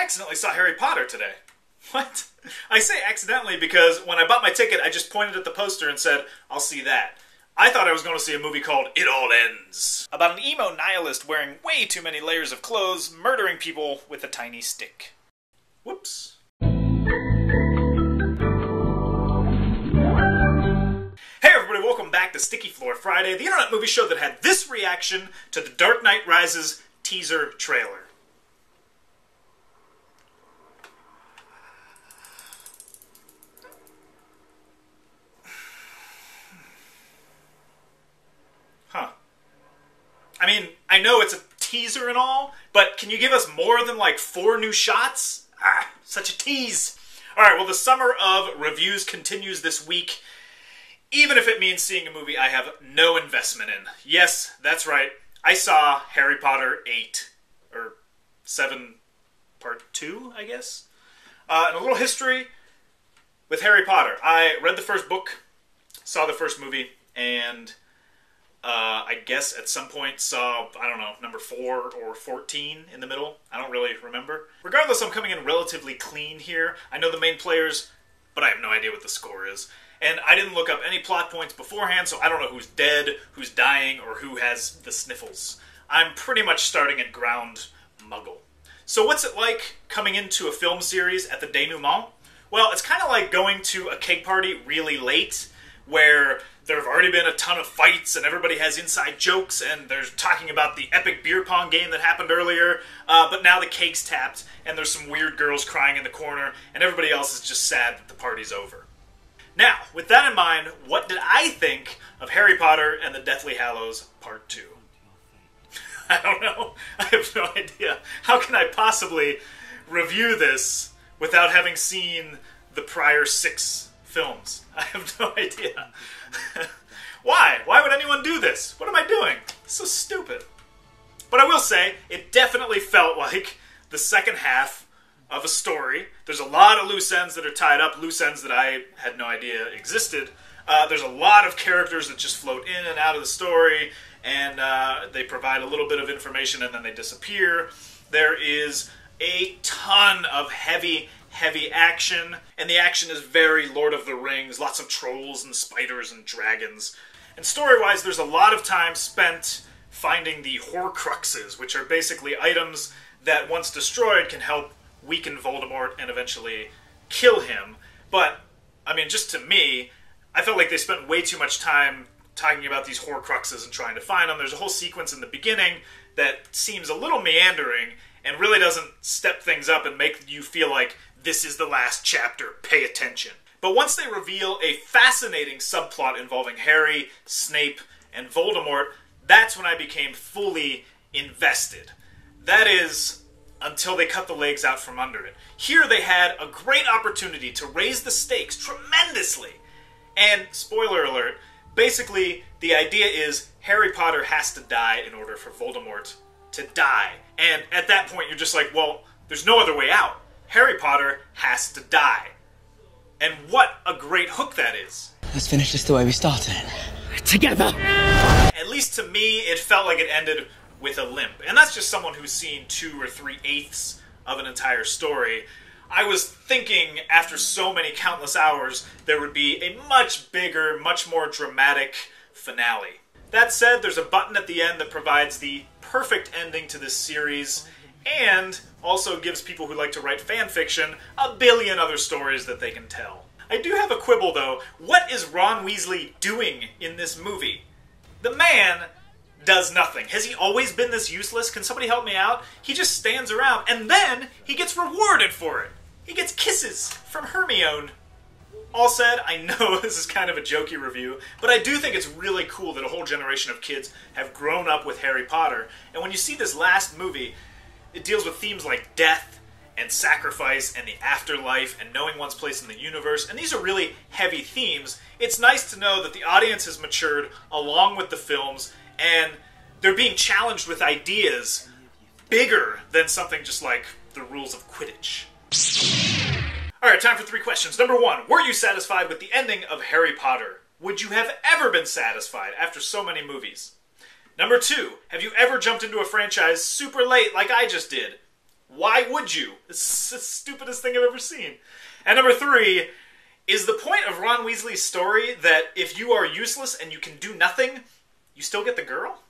accidentally saw Harry Potter today. What? I say accidentally because when I bought my ticket, I just pointed at the poster and said, I'll see that. I thought I was going to see a movie called It All Ends, about an emo nihilist wearing way too many layers of clothes, murdering people with a tiny stick. Whoops. Hey everybody, welcome back to Sticky Floor Friday, the internet movie show that had this reaction to The Dark Knight Rises teaser trailer. Huh. I mean, I know it's a teaser and all, but can you give us more than like 4 new shots? Ah, such a tease. Alright, well the summer of reviews continues this week, even if it means seeing a movie I have no investment in. Yes, that's right. I saw Harry Potter 8, or 7 part 2, I guess? And a little history with Harry Potter. I read the first book, saw the first movie, and I guess at some point saw, I don't know, number 4 or 14 in the middle. I don't really remember. Regardless, I'm coming in relatively clean here. I know the main players, but I have no idea what the score is. And I didn't look up any plot points beforehand, so I don't know who's dead, who's dying, or who has the sniffles. I'm pretty much starting at ground muggle. So what's it like coming into a film series at the denouement? Well, it's kind of like going to a cake party really late, where there have already been a ton of fights and everybody has inside jokes and they're talking about the epic beer pong game that happened earlier, but now the cake's tapped and there's some weird girls crying in the corner and everybody else is just sad that the party's over. Now, with that in mind, what did I think of Harry Potter and the Deathly Hallows Part 2? I don't know. I have no idea. How can I possibly review this without having seen the prior 6 films? I have no idea. Why? Why would anyone do this? What am I doing? It's so stupid. But I will say, it definitely felt like the second half of a story. There's a lot of loose ends that are tied up, loose ends that I had no idea existed. There's a lot of characters that just float in and out of the story, and they provide a little bit of information and then they disappear. There is a ton of heavy action, and the action is very Lord of the Rings, lots of trolls and spiders and dragons. And story-wise, there's a lot of time spent finding the Horcruxes, which are basically items that, once destroyed, can help weaken Voldemort and eventually kill him. But, I mean, just to me, I felt like they spent way too much time talking about these Horcruxes and trying to find them. There's a whole sequence in the beginning that seems a little meandering and really doesn't step things up and make you feel like this is the last chapter, pay attention. But once they reveal a fascinating subplot involving Harry, Snape, and Voldemort, that's when I became fully invested. That is, until they cut the legs out from under it. Here they had a great opportunity to raise the stakes tremendously. And, spoiler alert, basically the idea is Harry Potter has to die in order for Voldemort to die. And at that point you're just like, well, there's no other way out. Harry Potter has to die. And what a great hook that is. Let's finish this the way we started. Together! At least to me, it felt like it ended with a limp. And that's just someone who's seen 2 or 3/8 of an entire story. I was thinking, after so many countless hours, there would be a much bigger, much more dramatic finale. That said, there's a button at the end that provides the perfect ending to this series, and also gives people who like to write fan fiction a billion other stories that they can tell. I do have a quibble though. What is Ron Weasley doing in this movie? The man does nothing. Has he always been this useless? Can somebody help me out? He just stands around and then he gets rewarded for it. He gets kisses from Hermione. All said, I know this is kind of a jokey review, but I do think it's really cool that a whole generation of kids have grown up with Harry Potter. And when you see this last movie, it deals with themes like death and sacrifice and the afterlife and knowing one's place in the universe. And these are really heavy themes. It's nice to know that the audience has matured along with the films and they're being challenged with ideas bigger than something just like the rules of Quidditch. Alright, time for 3 questions. Number 1, were you satisfied with the ending of Harry Potter? Would you have ever been satisfied after so many movies? Number 2, have you ever jumped into a franchise super late like I just did? Why would you? It's the stupidest thing I've ever seen. And number 3, is the point of Ron Weasley's story that if you are useless and you can do nothing, you still get the girl?